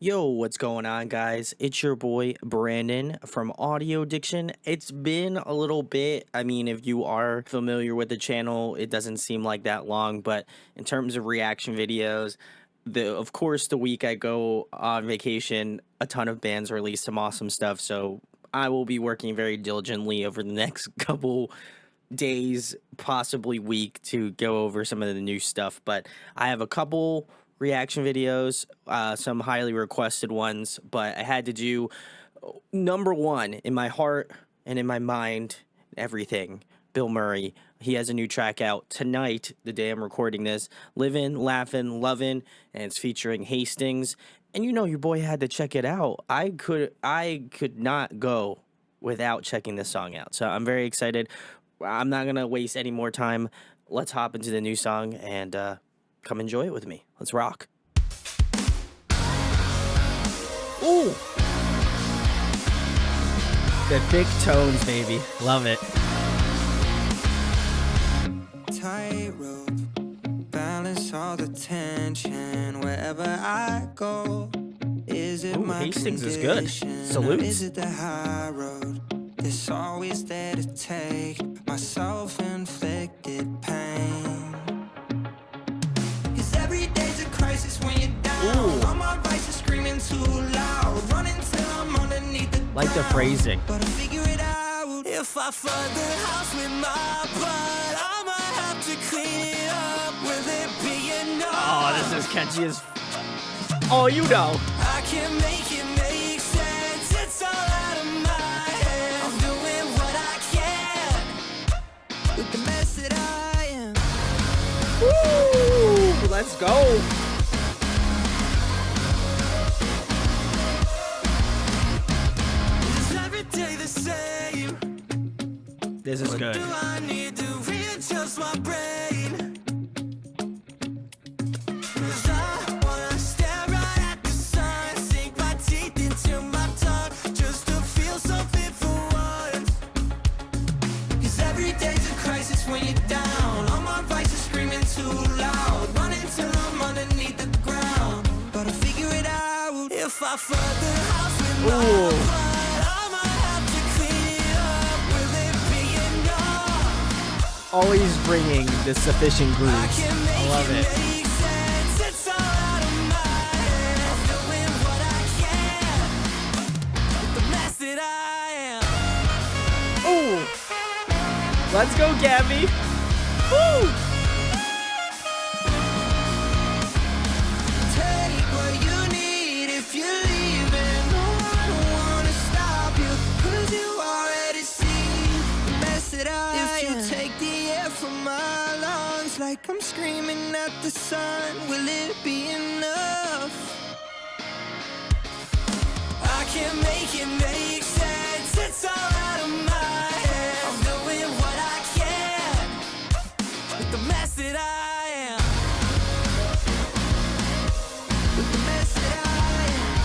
Yo, what's going on, guys? It's your boy Brandon from Audio Addiction. It's been a little bit. I mean, if you are familiar with the channel, it doesn't seem like that long, but in terms of reaction videos, of course, the week I go on vacation, a ton of bands release some awesome stuff. So I will be working very diligently over the next couple days, possibly week, to go over some of the new stuff. But I have a couple reaction videos, some highly requested ones, but I had to do number one in my heart and in my mind, everything. Bilmuri. He has a new track out tonight, the day I'm recording this. Livin Laughin Lovin, and it's featuring Hastings. And you know your boy had to check it out. I could not go without checking this song out. So I'm very excited. I'm not gonna waste any more time. Let's hop into the new song and come enjoy it with me. Let's rock. Ooh, the thick tones, baby. Love it. Tightrope, balance all the tension wherever I go. Is it my Hastings is good. condition, or Salutes. is it the high road? There's always there to take my self-inflicted pain. 'Cause every day's a crisis when you're down. Ooh. All my vices screaming too loud, running till I'm underneath the Like the ground. phrasing. But I figure it out. If I flood the house with my blood, I might have to clean it up. Will it be enough? Oh, this is catchy as. Oh, you know. I can make it make sense. It's all out of my head. I'm doing what I can with the mess that I am. Woo! Let's go. Is every day the same? This is good. Do I need to readjust my brain? 'Cause I wanna stare right at the sun, sink my teeth into my tongue just to feel something for once. 'Cause every day's a crisis when you're down. All my vices screaming too loud, running till I'm underneath the ground. But I figure it out. If I flood the house with my Ooh. blood, I might have to clean it up. Will it be enough? Always bringing the sufficient I grooves. can I make love it it. make sense. It's all out of my head. I'm doing what I can with the mess that I am. Ooh. Let's go, Gabby. Woo! Take what you need if you're leaving. No, I don't wanna stop you, 'cause you already see the mess that I am. If you take the air from my lungs like I'm screaming at the sun, will it be enough? I can make it make sense. It's all out of my head. I'm doing what I can with the mess that I am. With the mess that I am.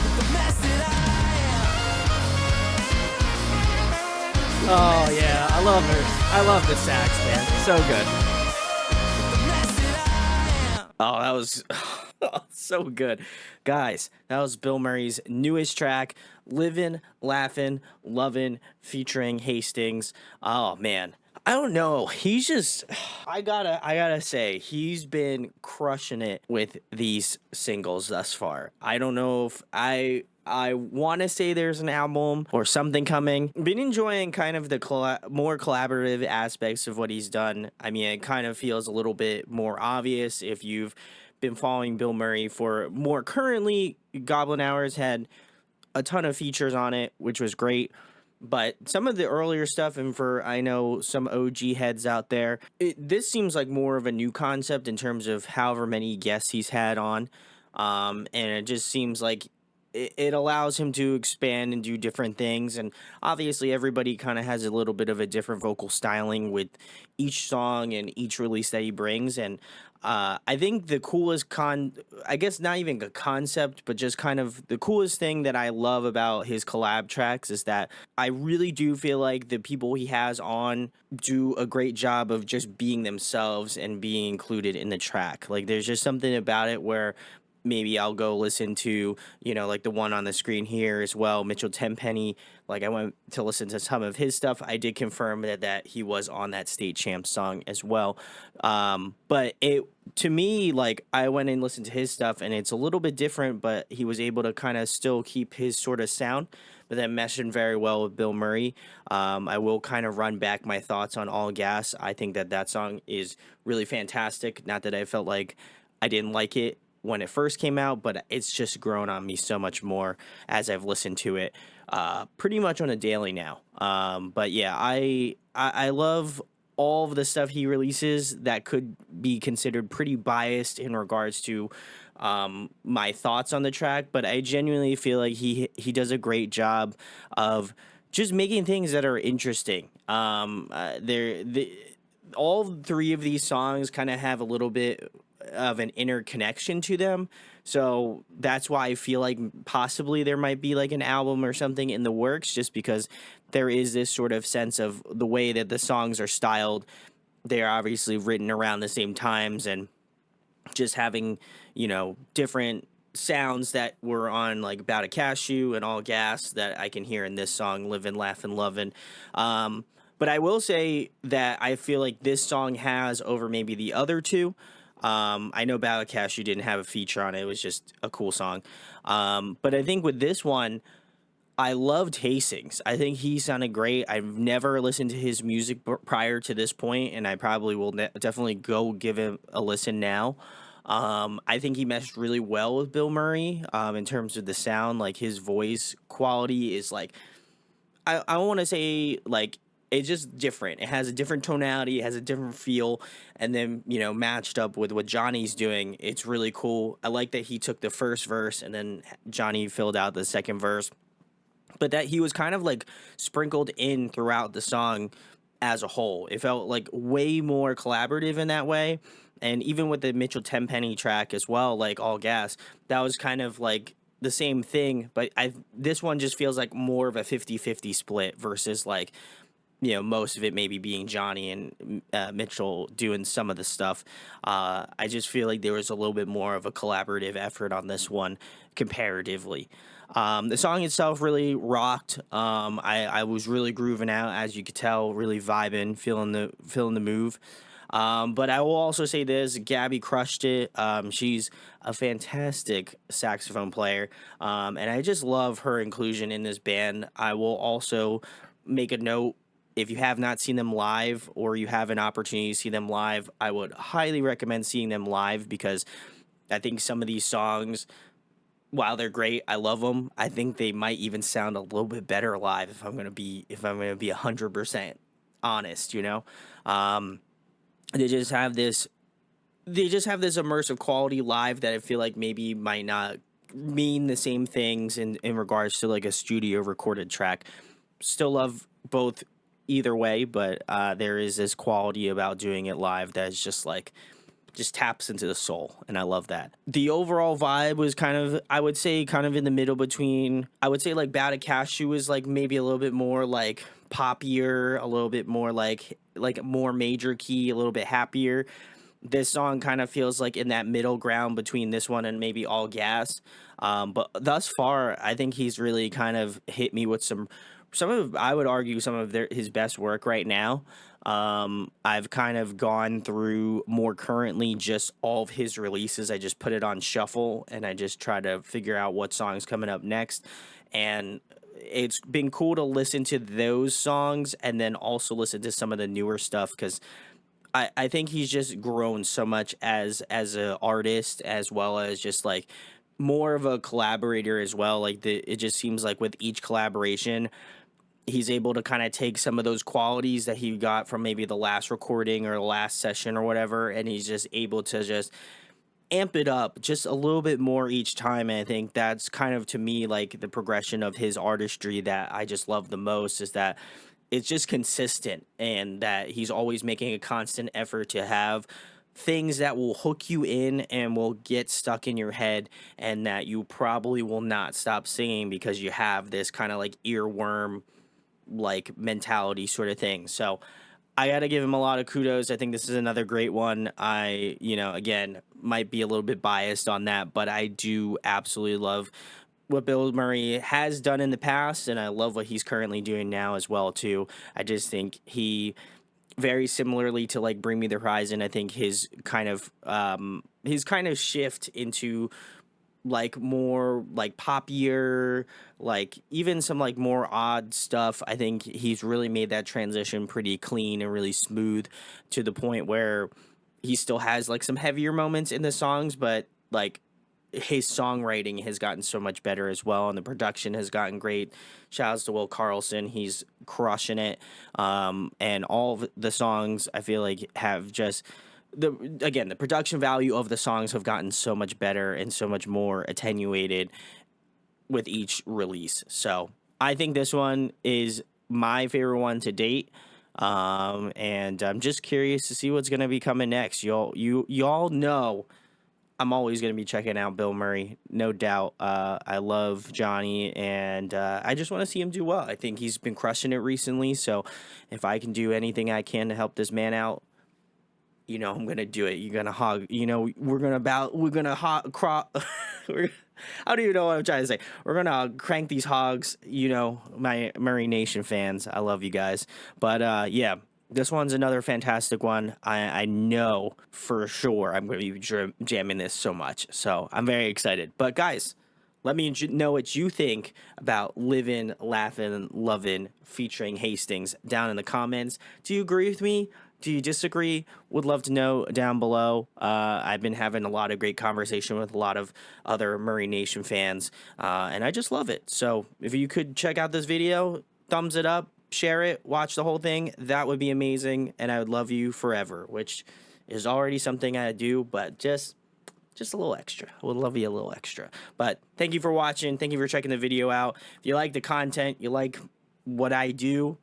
With the mess that I am. Oh yeah, I love her. I love the sax, man. So good. With the mess that I am. Oh, that was so good. Guys, that was Bilmuri's newest track, Livin Laughin Lovin, featuring Hastings. Oh man. I don't know. He's just I gotta say, he's been crushing it with these singles thus far. I don't know if I want to say there's an album or something coming. Been enjoying kind of the more collaborative aspects of what he's done. I mean, it kind of feels a little bit more obvious if you've been following Bilmuri for more currently. Goblin Hours had a ton of features on it, which was great. But some of the earlier stuff, and for I know some OG heads out there, this seems like more of a new concept in terms of however many guests he's had on. And it just seems like it allows him to expand and do different things. And obviously, everybody kind of has a little bit of a different vocal styling with each song and each release that he brings. And I think the coolest I guess not even a concept, but just kind of the coolest thing that I love about his collab tracks is that I really do feel like the people he has on do a great job of just being themselves and being included in the track. Like there's just something about it where maybe I'll go listen to, like the one on the screen here as well, Mitchell Tenpenny. Like I went to listen to some of his stuff. I did confirm that he was on that State Champ song as well. But it to me, like I went and listened to his stuff and it's a little bit different, but he was able to kind of still keep his sort of sound, but then meshing very well with Bilmuri. I will kind of run back my thoughts on All Gas. I think that song is really fantastic. Not that I felt like I didn't like it when it first came out, but it's just grown on me so much more as I've listened to it pretty much on a daily now. But yeah, I love all of the stuff he releases that could be considered pretty biased in regards to my thoughts on the track, but I genuinely feel like he does a great job of just making things that are interesting. All three of these songs kind of have a little bit of an interconnection to them. So that's why I feel like possibly there might be like an album or something in the works, just because there is this sort of sense of the way that the songs are styled. They're obviously written around the same times and just having, different sounds that were on like About a Cashew and All Gas that I can hear in this song, Livin Laughin Lovin. But I will say that I feel like this song has over maybe the other two. I know Battle Cashew didn't have a feature on it. It was just a cool song. But I think with this one, I loved Hastings. I think he sounded great. I've never listened to his music prior to this point, and I probably will definitely go give him a listen now. I think he meshed really well with Bilmuri in terms of the sound. Like his voice quality is like I want to say like it's just different. It has a different tonality, it has a different feel, and then matched up with what Johnny's doing, it's really cool. I like that he took the first verse and then Johnny filled out the second verse, but that he was kind of like sprinkled in throughout the song as a whole. It felt like way more collaborative in that way. And even with the Mitchell Tenpenny track as well, like All Gas, that was kind of like the same thing, but this one just feels like more of a 50-50 split versus like most of it maybe being Johnny and Mitchell doing some of the stuff. I just feel like there was a little bit more of a collaborative effort on this one comparatively. The song itself really rocked. I was really grooving out, as you could tell, really vibing, feeling the move. But I will also say this: Gabby crushed it. She's a fantastic saxophone player, and I just love her inclusion in this band. I will also make a note: if you have not seen them live or you have an opportunity to see them live, I would highly recommend seeing them live, because I think some of these songs, while they're great, I love them, I think they might even sound a little bit better live if I'm going to be 100% honest, they just have this immersive quality live that I feel like maybe might not mean the same things in regards to like a studio recorded track. Still love both either way, but there is this quality about doing it live that is just taps into the soul, and I love that. The overall vibe was kind of, I would say, kind of in the middle between, I would say like Bad Cashew was like maybe a little bit more like poppier, a little bit more like more major key, a little bit happier. This song kind of feels like in that middle ground between this one and maybe All Gas. But thus far, I think he's really kind of hit me with some of, I would argue, some of his best work right now. I've kind of gone through more currently just all of his releases. I just put it on shuffle and I just try to figure out what song's coming up next. And it's been cool to listen to those songs and then also listen to some of the newer stuff, because I think he's just grown so much as an artist, as well as just like more of a collaborator as well. Like it just seems like with each collaboration, he's able to kind of take some of those qualities that he got from maybe the last recording or the last session or whatever, and he's just able to just amp it up just a little bit more each time. And I think that's kind of, to me, like the progression of his artistry that I just love the most, is that it's just consistent and that he's always making a constant effort to have things that will hook you in and will get stuck in your head, and that you probably will not stop singing because you have this kind of like earworm like mentality sort of thing. So I got to give him a lot of kudos. I think this is another great one. Again, might be a little bit biased on that, but I do absolutely love what Bilmuri has done in the past, and I love what he's currently doing now as well too. I just think he, very similarly to like Bring Me the Horizon, I think his kind of shift into like more like poppier, like even some like more odd stuff. I think he's really made that transition pretty clean and really smooth, to the point where he still has like some heavier moments in the songs, but like his songwriting has gotten so much better as well, and the production has gotten great. Shouts to Will Carlson, he's crushing it. And all of the songs I feel like have just the production value of the songs have gotten so much better and so much more attenuated with each release. So I think this one is my favorite one to date. And I'm just curious to see what's gonna be coming next. Y'all know I'm always going to be checking out Bilmuri, no doubt. I love Johnny, and I just want to see him do well. I think he's been crushing it recently, so if I can do anything I can to help this man out, I'm gonna do it. You're gonna hog. We're gonna hog. I don't even know what I'm trying to say. We're gonna crank these hogs. My Murray Nation fans, I love you guys. But yeah, this one's another fantastic one. I know for sure I'm gonna be jamming this so much. So I'm very excited. But guys, let me know what you think about Livin Laughin Lovin featuring Hastings down in the comments. Do you agree with me? Do you disagree? Would love to know down below. I've been having a lot of great conversation with a lot of other Murray Nation fans, and I just love it. So if you could check out this video, thumbs it up, share it, watch the whole thing, that would be amazing, and I would love you forever, which is already something I do, but just a little extra. I would love you a little extra. But thank you for watching. Thank you for checking the video out. If you like the content, you like what I do,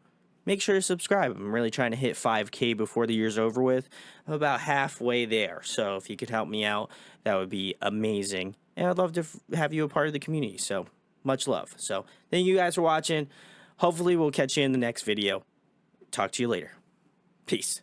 make sure to subscribe. I'm really trying to hit 5K before the year's over with. I'm about halfway there. So if you could help me out, that would be amazing. And I'd love to have you a part of the community. So much love. So thank you guys for watching. Hopefully we'll catch you in the next video. Talk to you later. Peace.